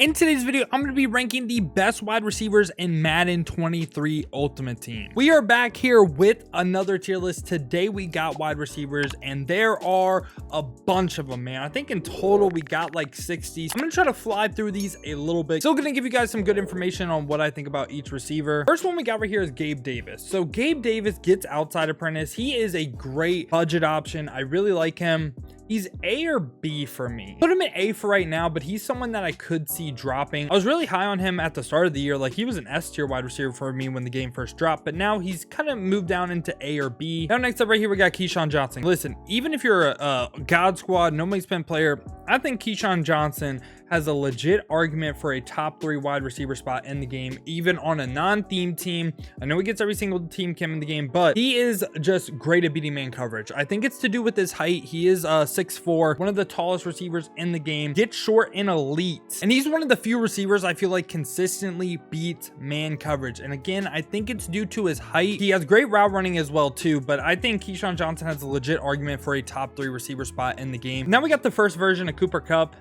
In today's video, I'm going to be ranking the best wide receivers in Madden 23 Ultimate Team. We are back here with another tier list. Today we got wide receivers and there are a bunch of them, man. I think in total we got like 60. So I'm going to try to fly through these a little bit. Still going to give you guys some good information on what I think about each receiver. First one we got right here is Gabe Davis. So Gabe Davis gets outside apprentice. He is a great budget option. I really like him. He's A or B for me. Put him at A for right now, but he's someone that I could see dropping. I was really high on him at the start of the year. Like, he was an S tier wide receiver for me when the game first dropped, but now he's kind of moved down into A or B. Now, next up right here, we got Keyshawn Johnson. Listen, even if you're a God Squad, no money spent player, I think Keyshawn Johnson has a legit argument for a top 3 wide receiver spot in the game, even on a non-themed team. I know he gets every single team chem in the game, but he is just great at beating man coverage. I think it's to do with his height. He is 6'4", one of the tallest receivers in the game, gets short in elite. And he's one of the few receivers I feel like consistently beats man coverage. And again, I think it's due to his height. He has great route running as well too, but I think Keyshawn Johnson has a legit argument for a top 3 receiver spot in the game. Now we got the first version of Kupp.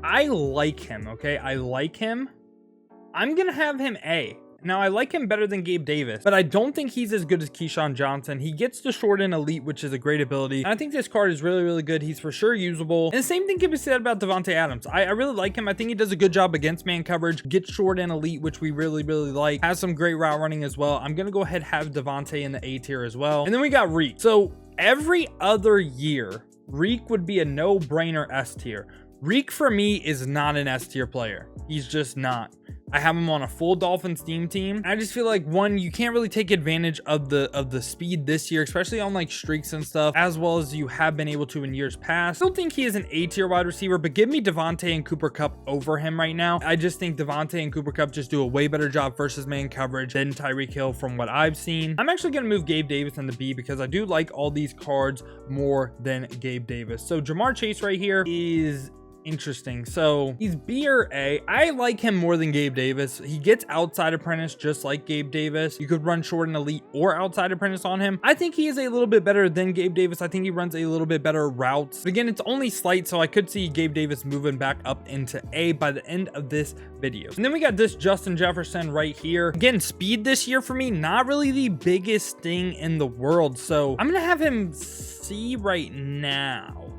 I like him, okay? I like him. I'm going to have him A. Now, I like him better than Gabe Davis, but I don't think he's as good as Keyshawn Johnson. He gets to short in elite, which is a great ability. And I think this card is really, really good. He's for sure usable. And the same thing can be said about Davante Adams. I really like him. I think he does a good job against man coverage, gets short in elite, which we really, really like. Has some great route running as well. I'm going to go ahead and have Davante in the A tier as well. And then we got Reek. So every other year, Reek would be a no-brainer S tier. Reek for me is not an S tier player. He's just not. I have him on a full Dolphins team. I just feel like, one, you can't really take advantage of the speed this year, especially on like streaks and stuff, as well as you have been able to in years past. I still think he is an A tier wide receiver, but give me Devonta and Kupp over him right now. I just think Devonta and Kupp just do a way better job versus man coverage than Tyreek Hill from what I've seen. I'm actually going to move Gabe Davis in the B because I do like all these cards more than Gabe Davis. So Jamar Chase right here is interesting. So he's B or A. I like him more than Gabe Davis. He gets outside apprentice just like Gabe Davis. You could run short and elite or outside apprentice on him. I think he is a little bit better than Gabe Davis. I think he runs a little bit better routes. But again, it's only slight, so I could see Gabe Davis moving back up into A by the end of this video. And then we got this Justin Jefferson right here. Again, speed this year for me, not really the biggest thing in the world. So I'm gonna have him C right now,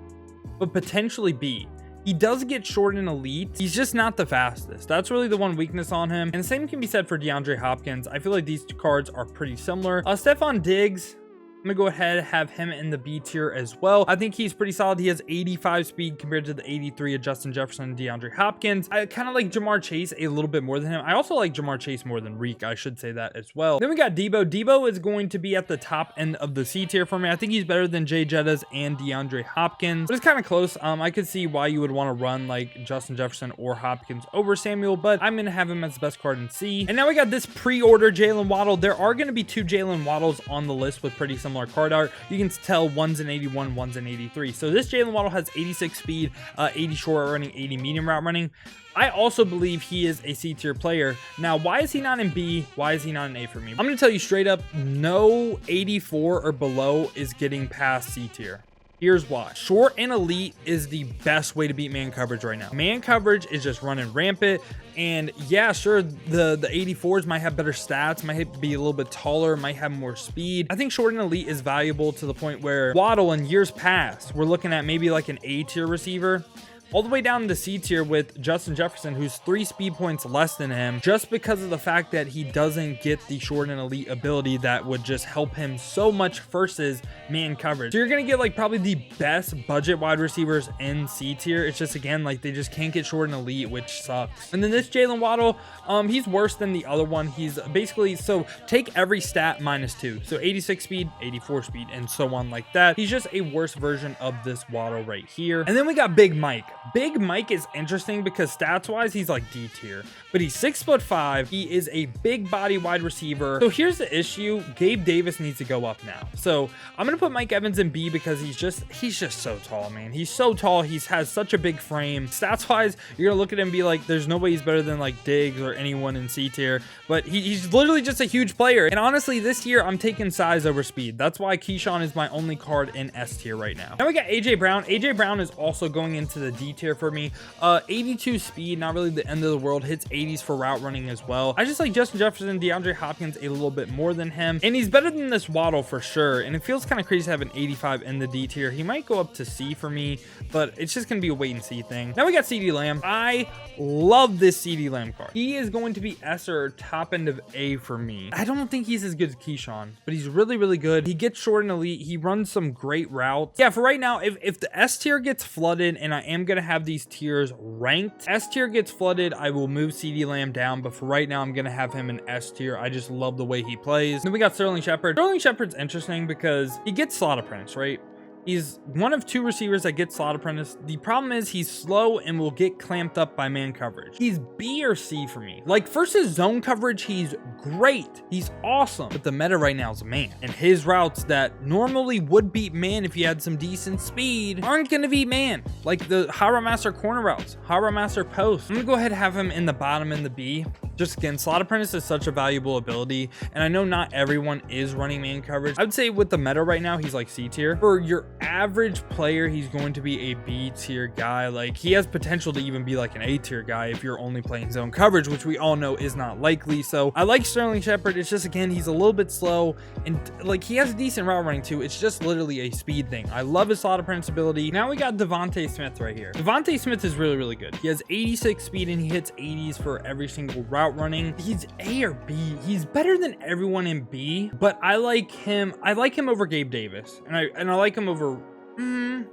but potentially B. He does get short in elite. He's just not the fastest. That's really the one weakness on him. And the same can be said for DeAndre Hopkins. I feel like these two cards are pretty similar. Stefan Diggs, I'm gonna go ahead and have him in the B tier as well. I think he's pretty solid. He has 85 speed compared to the 83 of Justin Jefferson and DeAndre Hopkins. I kind of like Jamar Chase a little bit more than him. I also like Jamar Chase more than Reek. I should say that as well. Then we got Debo. Debo is going to be at the top end of the C tier for me. I think he's better than Jay Jettas and DeAndre Hopkins, but it's kind of close. I could see why you would want to run like Justin Jefferson or Hopkins over Samuel, but I'm gonna have him as the best card in C. And now we got this pre-order Jalen Waddle. There are going to be 2 Jalen Waddles on the list with pretty similar card art. You can tell one's an 81, one's an 83. So this Jalen Waddle has 86 speed, 80 short running, 80 medium route running. I also believe he is a C tier player. Now, why is he not in B? Why is he not an A for me? I'm going to tell you straight up, no 84 or below is getting past C tier. Here's why. Short and elite is the best way to beat man coverage right now. Man coverage is just running rampant. And yeah, sure, the 84s might have better stats, might be a little bit taller, might have more speed. I think short and elite is valuable to the point where Waddle in years past, we're looking at maybe like an A tier receiver, all the way down to C tier with Justin Jefferson, who's 3 speed points less than him, just because of the fact that he doesn't get the short and elite ability that would just help him so much versus man coverage. So you're going to get like probably the best budget wide receivers in C tier. It's just, again, like they just can't get short and elite, which sucks. And then this Jalen Waddle, he's worse than the other one. He's basically, so take every stat -2. So 86 speed, 84 speed, and so on like that. He's just a worse version of this Waddle right here. And then we got Big Mike. Big Mike is interesting because stats wise he's like D tier, but he's 6'5". He is a big body wide receiver. So here's the issue. Gabe Davis needs to go up now. So I'm gonna put Mike Evans in B because he's just so tall, man. He's so tall. He has such a big frame. Stats wise, you're gonna look at him and be like, there's no way he's better than like Diggs or anyone in C tier, but he's literally just a huge player. And honestly, this year I'm taking size over speed. That's why Keyshawn is my only card in S tier right now. Now we got AJ Brown. AJ Brown is also going into the D B tier for me. 82 speed, not really the end of the world. Hits 80s for route running as well. I just like Justin Jefferson, DeAndre Hopkins a little bit more than him, and he's better than this Waddle for sure. And it feels kind of crazy to have an 85 in the D tier. He might go up to C for me, but it's just gonna be a wait and see thing. Now we got CeeDee Lamb. I love this CeeDee Lamb card. He is going to be S or top end of A for me. I don't think he's as good as Keyshawn, but he's really, really good. He gets short and elite. He runs some great routes. Yeah, for right now, if the S tier gets flooded, and I am gonna have these tiers ranked, S tier gets flooded, I will move CeeDee Lamb down, but for right now, I'm gonna have him in S tier. I just love the way he plays. Then we got Sterling Shepard. Sterling Shepard's interesting because he gets slot apprentice, right? He's one of 2 receivers that get slot apprentice. The problem is he's slow and will get clamped up by man coverage. He's B or C for me. Like versus zone coverage, he's great. He's awesome. But the meta right now is man. And his routes that normally would beat man if he had some decent speed aren't going to beat man. Like the High Route Master corner routes, High Route Master post. I'm going to go ahead and have him in the bottom in the B. Just again, slot apprentice is such a valuable ability. And I know not everyone is running man coverage. I would say with the meta right now, he's like C tier. For your average player, he's going to be a B tier guy. Like he has potential to even be like an A tier guy if you're only playing zone coverage, which we all know is not likely. So I like Sterling Shepard. It's just, again, he's a little bit slow and like he has a decent route running too. It's just literally a speed thing. I love his slot apprentice ability. Now we got Devonta Smith right here. Devonta Smith is really, really good. He has 86 speed and he hits 80s for every single route running. He's A or B. He's better than everyone in B, but I like him over Gabe Davis, and I like him over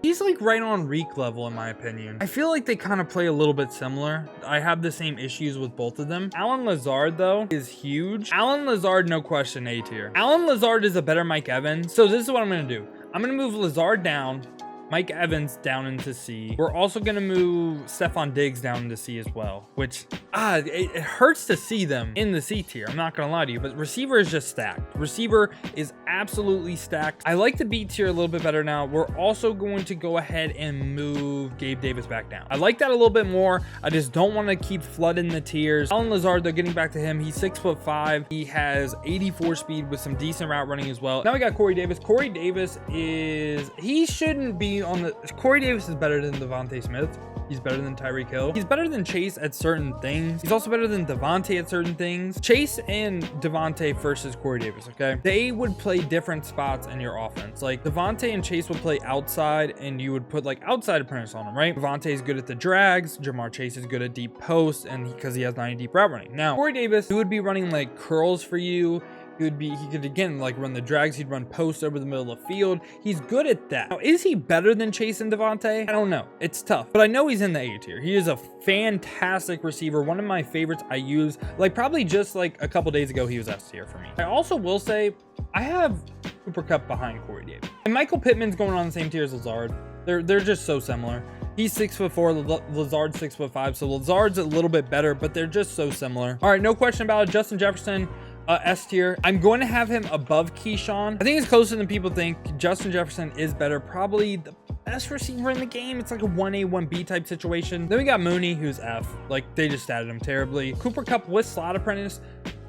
he's like right on Reek level in my opinion. I feel like they kind of play a little bit similar. I have the same issues with both of them. Allen Lazard though is huge. Allen Lazard, no question, A tier. Allen Lazard is a better Mike Evans. So this is what I'm gonna do. I'm gonna move Lazard down, Mike Evans down into C. We're also going to move Stefan Diggs down into C as well, which it hurts to see them in the C tier. I'm not going to lie to you, but receiver is just stacked. Receiver is absolutely stacked. I like the B tier a little bit better now. We're also going to go ahead and move Gabe Davis back down. I like that a little bit more. I just don't want to keep flooding the tiers. Allen Lazard, they're getting back to him. He's 6'5". He has 84 speed with some decent route running as well. Now we got Corey Davis. Corey Davis he shouldn't be on the Corey Davis is better than Devonta Smith. He's better than Tyreek Hill. He's better than Chase at certain things. He's also better than Davante at certain things. Chase and Davante versus Corey Davis, okay? They would play different spots in your offense. Like Davante and Chase would play outside and you would put like outside apprentice on them, right? Davante is good at the drags. Jamar Chase is good at deep posts and because he has 90 deep route running. Now, Corey Davis, he would be running like curls for you. He could again like run the drags. He'd run posts over the middle of the field. He's good at that. Now, is he better than Chase and Davante? I don't know. It's tough, but I know he's in the A tier. He is a fantastic receiver. One of my favorites. I use like probably just like a couple days ago, he was S tier for me. I also will say I have Cooper Kupp behind Corey Davis, and Michael Pittman's going on the same tier as Lazard. They're just so similar. He's 6'4", Lazard's 6'5", so Lazard's a little bit better, but they're just so similar. All right, no question about it. Justin Jefferson, S tier. I'm going to have him above Keyshawn. I think it's closer than people think. Justin Jefferson is better. Probably the best receiver in the game. It's like a 1A, 1B type situation. Then we got Mooney, who's F. Like, they just added him terribly. Cooper Kupp with slot apprentice.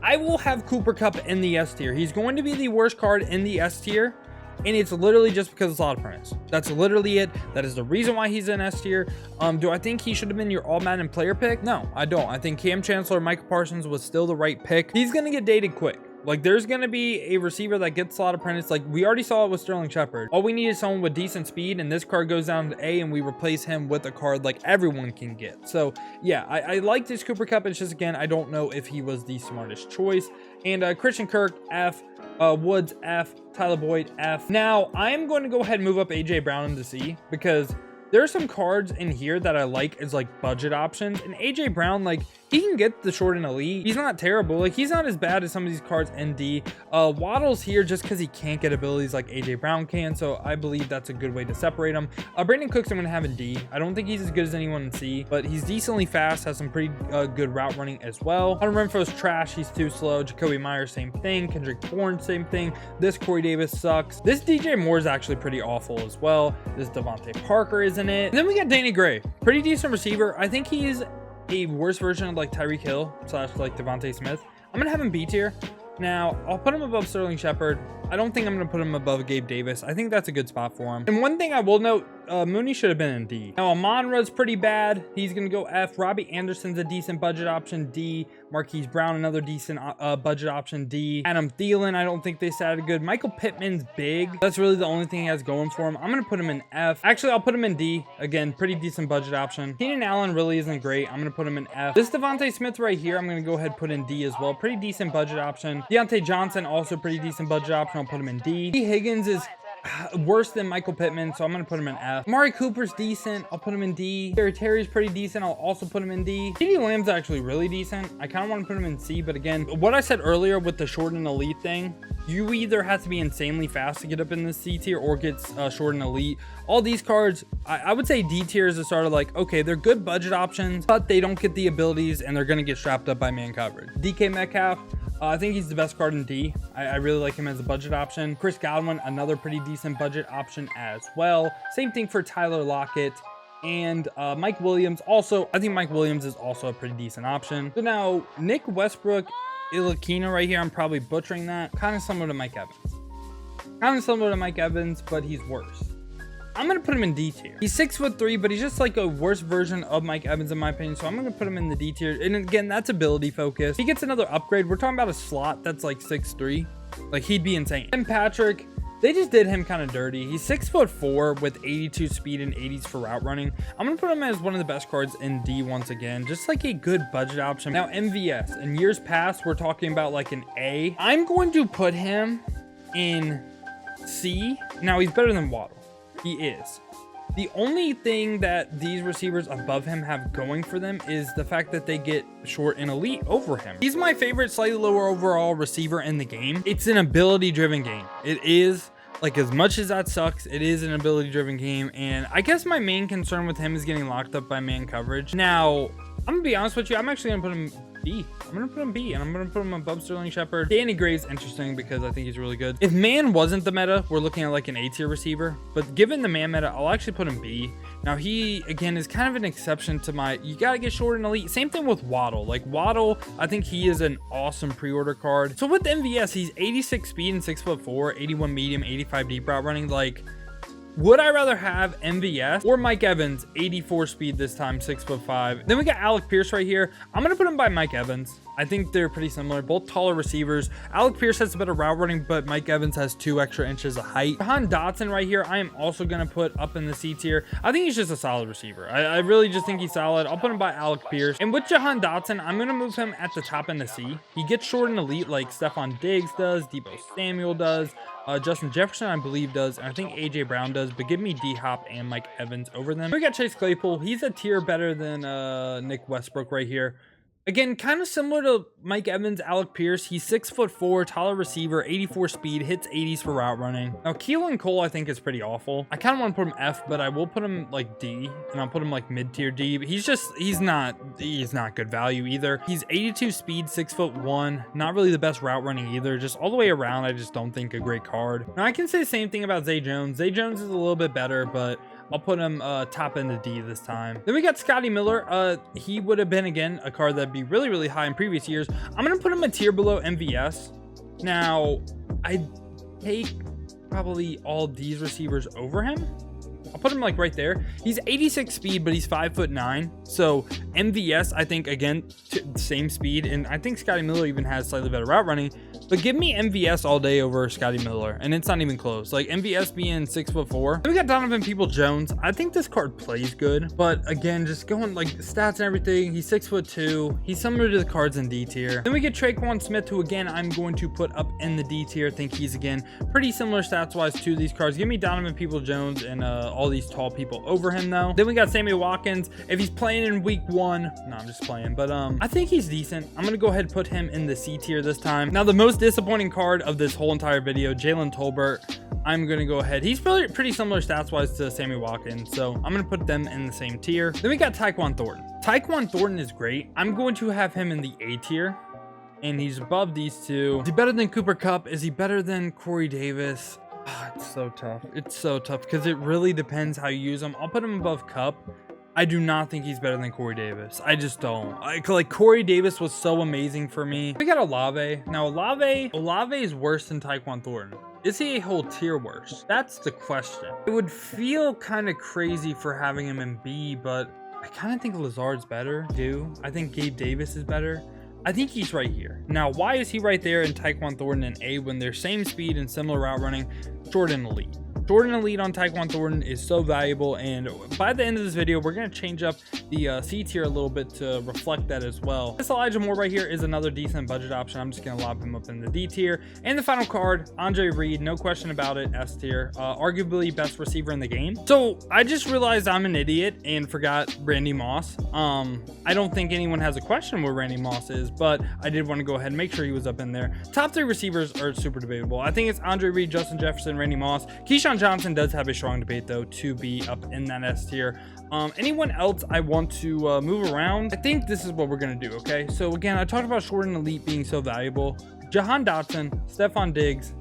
I will have Cooper Kupp in the S tier. He's going to be the worst card in the S tier. And it's literally just because of slot apprentice. That's literally it. That is the reason why he's in S tier. Do I think he should have been your all Madden player pick? No, I don't. I think Cam Chancellor, Michael Parsons was still the right pick. He's going to get dated quick. Like, there's going to be a receiver that gets slot apprentice. Like, we already saw it with Sterling Shepard. All we need is someone with decent speed, and this card goes down to A, and we replace him with a card like everyone can get. So, yeah, I like this Cooper Kupp. It's just, again, I don't know if he was the smartest choice. And Christian Kirk, F. Woods, F. Tyler Boyd, F. Now, I'm going to go ahead and move up A.J. Brown into C because there are some cards in here that I like as like budget options, and A.J. Brown, like, he can get the short and elite. He's not terrible. Like, he's not as bad as some of these cards in D. Waddle's here just because he can't get abilities like A.J. Brown can, so I believe that's a good way to separate him. Brandon Cooks I'm going to have in D. I don't think he's as good as anyone in C, but he's decently fast, has some pretty good route running as well. Hunter Renfro's trash. He's too slow. Jacoby Myers, same thing. Kendrick Bourne, same thing. This Corey Davis sucks. This DJ Moore is actually pretty awful as well. This Devontae Parker is in it. And then we got Danny Gray. Pretty decent receiver. I think he's a worse version of like Tyreek Hill / like Devonta Smith. I'm gonna have him B tier. Now I'll put him above Sterling Shepard. I don't think I'm going to put him above Gabe Davis. I think that's a good spot for him. And one thing I will note, Mooney should have been in D. Now, Amon-Ra's pretty bad. He's going to go F. Robbie Anderson's a decent budget option, D. Marquise Brown, another decent budget option, D. Adam Thielen, I don't think they sounded good. Michael Pittman's big. That's really the only thing he has going for him. I'm going to put him in F. Actually, I'll put him in D. Again, pretty decent budget option. Keenan Allen really isn't great. I'm going to put him in F. This Devonta Smith right here, I'm going to go ahead and put in D as well. Pretty decent budget option. Keyshawn Johnson, also pretty decent budget option. I'll put him in D. T. Higgins is worse than Michael Pittman, so I'm going to put him in F. Amari Cooper's decent. I'll put him in D. Terry's pretty decent. I'll also put him in D. CeeDee Lamb's actually really decent. I kind of want to put him in C, but again, what I said earlier with the short and elite thing, you either have to be insanely fast to get up in the C tier or get short and elite. All these cards, I would say D tier is a sort of like, okay, they're good budget options, but they don't get the abilities and they're going to get strapped up by man coverage. DK Metcalf, I think he's the best card in D. I really like him as a budget option. Chris Godwin, another pretty decent budget option as well. Same thing for Tyler Lockett. And Mike Williams also, I think Mike Williams is also a pretty decent option. So now, Nick Westbrook, Ilakina right here, I'm probably butchering that. Kind of similar to Mike Evans. But he's worse. I'm going to put him in D tier. He's 6'3", but he's just like a worse version of Mike Evans in my opinion. So I'm going to put him in the D tier. And again, that's ability focus. He gets another upgrade. We're talking about a slot that's like 6'3". Like, he'd be insane. And Patrick, they just did him kind of dirty. He's 6'4" with 82 speed and 80s for route running. I'm going to put him as one of the best cards in D once again. Just like a good budget option. Now, MVS. In years past, we're talking about like an A. I'm going to put him in C. Now, he's better than Waddle. He is. The only thing that these receivers above him have going for them is the fact that they get short and elite over him. He's my favorite slightly lower overall receiver in the game. It's an ability driven game. It is, like, as much as that sucks, it is an ability driven game. And I guess my main concern with him is getting locked up by man coverage. Now, I'm gonna be honest with you, I'm actually gonna put him B. I'm gonna put him B, and I'm gonna put him above Sterling Shepard. Danny Gray's interesting because I think he's really good. If man wasn't the meta, we're looking at like an A tier receiver, but given the man meta, I'll actually put him B. Now, he again is kind of an exception to my, you gotta get short and elite. Same thing with Waddle. Like, Waddle, I think he is an awesome pre-order card. So with MVS, he's 86 speed and 6'4", 81 medium, 85 deep route running. Like, would I rather have MVS or Mike Evans, 84 speed this time, 6'5"? Then we got Alec Pierce right here. I'm going to put him by Mike Evans. I think they're pretty similar, both taller receivers. Alec Pierce has a better route running, but Mike Evans has 2 extra inches of height. Jahan Dotson right here, I am also going to put up in the C tier. I think he's just a solid receiver. I really just think he's solid. I'll put him by Alec Pierce. And with Jahan Dotson, I'm going to move him at the top in the C. He gets short and elite like Stefan Diggs does, Deebo Samuel does. Justin Jefferson, I believe, does, and I think AJ Brown does, but give me D-Hop and Mike Evans over them. We got Chase Claypool. He's a tier better than Nick Westbrook right here. Again, kind of similar to Mike Evans, Alec Pierce. He's 6'4", taller receiver, 84 speed, hits 80s for route running. Now, Keelan Cole, I think, is pretty awful. I kind of want to put him F, but I will put him like D, and I'll put him like mid-tier D. But he's not good value either. He's 82 speed, 6'1", not really the best route running either. Just all the way around, I just don't think a great card. Now, I can say the same thing about Zay Jones. Zay Jones is a little bit better, but I'll put him top end of D this time. Then we got Scottie Miller. He would have been, again, a card that'd be really, really high in previous years. I'm going to put him a tier below MVS. Now, I'd take probably all these receivers over him. I'll put him like right there. He's 86 speed, but he's 5'9". So MVS, I think, again, same speed. And I think Scottie Miller even has slightly better route running. But give me MVS all day over Scottie Miller, and it's not even close. Like, MVS being 6'4". Then we got Donovan Peoples-Jones. I think this card plays good, but again, just going like stats and everything, he's 6'2". He's similar to the cards in D tier. Then we get Traequan Smith, who again, I'm going to put up in the D tier. I think he's, again, pretty similar stats-wise to these cards. Give me Donovan Peoples-Jones and all these tall people over him, though. Then we got Sammy Watkins. If he's playing in week 1, no, I'm just playing, but I think he's decent. I'm gonna go ahead and put him in the C tier this time. Now, the most disappointing card of this whole entire video, Jalen Tolbert. I'm gonna go ahead. He's pretty similar stats wise to Sammy Watkins, so I'm gonna put them in the same tier. Then we got Taekwon Thornton. Taekwon Thornton is great. I'm going to have him in the A tier, and he's above these two. Is he better than Cooper Kupp? Is he better than Corey Davis? Oh, it's so tough. It's so tough because it really depends how you use him. I'll put him above Kupp. I do not think he's better than Corey Davis. I just don't. Like Corey Davis was so amazing for me. We got Olave. Now Olave is worse than Taekwon Thornton. Is he a whole tier worse? That's the question. It would feel kind of crazy for having him in B, but I kind of think Lazard's better. I think Gabe Davis is better. I think he's right here. Now, why is he right there and Tyquan Thornton in A when they're same speed and similar route running? Jordan elite. Jordan elite on Taekwon Thornton is so valuable, and by the end of this video, we're going to change up the C tier a little bit to reflect that as well. This Elijah Moore right here is another decent budget option. I'm just going to lob him up in the D tier. And the final card, Andre Reed, no question about it, S tier. Arguably best receiver in the game. So I just realized I'm an idiot and forgot Randy Moss. I don't think anyone has a question where Randy Moss is, but I did want to go ahead and make sure he was up in there. Top 3 receivers are super debatable. I think it's Andre Reed, Justin Jefferson, Randy Moss. Keyshawn Johnson does have a strong debate though to be up in that S tier. Anyone else I want to move around? I think this is what we're going to do, okay? So again, I talked about short and elite being so valuable. Jahan Dotson, Stefan Diggs,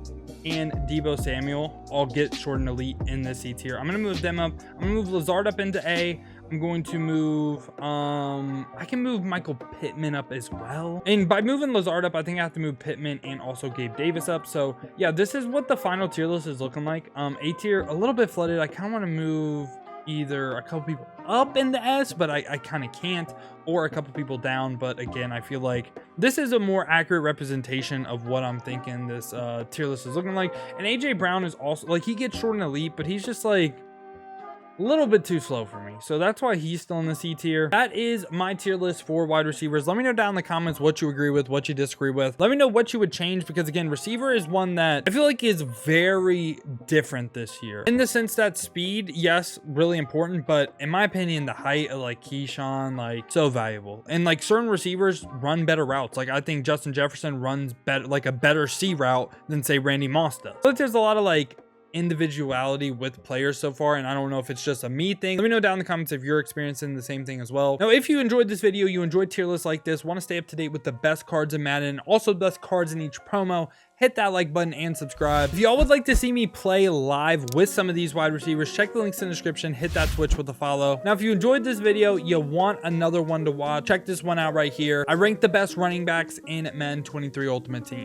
and Deebo Samuel all get short and elite in this C tier. I'm going to move them up. I'm going to move Lazard up into A. I'm going to move, I can move Michael Pittman up as well. And by moving Lazard up, I think I have to move Pittman and also Gabe Davis up. So yeah, this is what the final tier list is looking like. A tier, a little bit flooded. I kind of want to move either a couple people up in the S, but I kind of can't, or a couple people down. But again, I feel like this is a more accurate representation of what I'm thinking this tier list is looking like. And AJ Brown is also, like, he gets short and elite, but he's just like a little bit too slow for me, so that's why he's still in the C tier. That is my tier list for wide receivers. Let me know down in the comments what you agree with, what you disagree with. Let me know what you would change, because again, receiver is one that I feel like is very different this year, in the sense that speed, yes, really important, but in my opinion, the height of like Keyshawn, like, so valuable. And like certain receivers run better routes. Like I think Justin Jefferson runs better, like a better C route than say Randy Moss does. But there's a lot of like individuality with players so far, and I don't know if it's just a me thing. Let me know down in the comments if you're experiencing the same thing as well. Now, if you enjoyed this video, you enjoyed tier lists like this, want to stay up to date with the best cards in Madden, also the best cards in each promo, hit that like button and subscribe. If y'all would like to see me play live with some of these wide receivers, check the links in the description, hit that Twitch with a follow. Now, if you enjoyed this video, you want another one to watch, check this one out right here. I ranked the best running backs in Madden 23 Ultimate Team.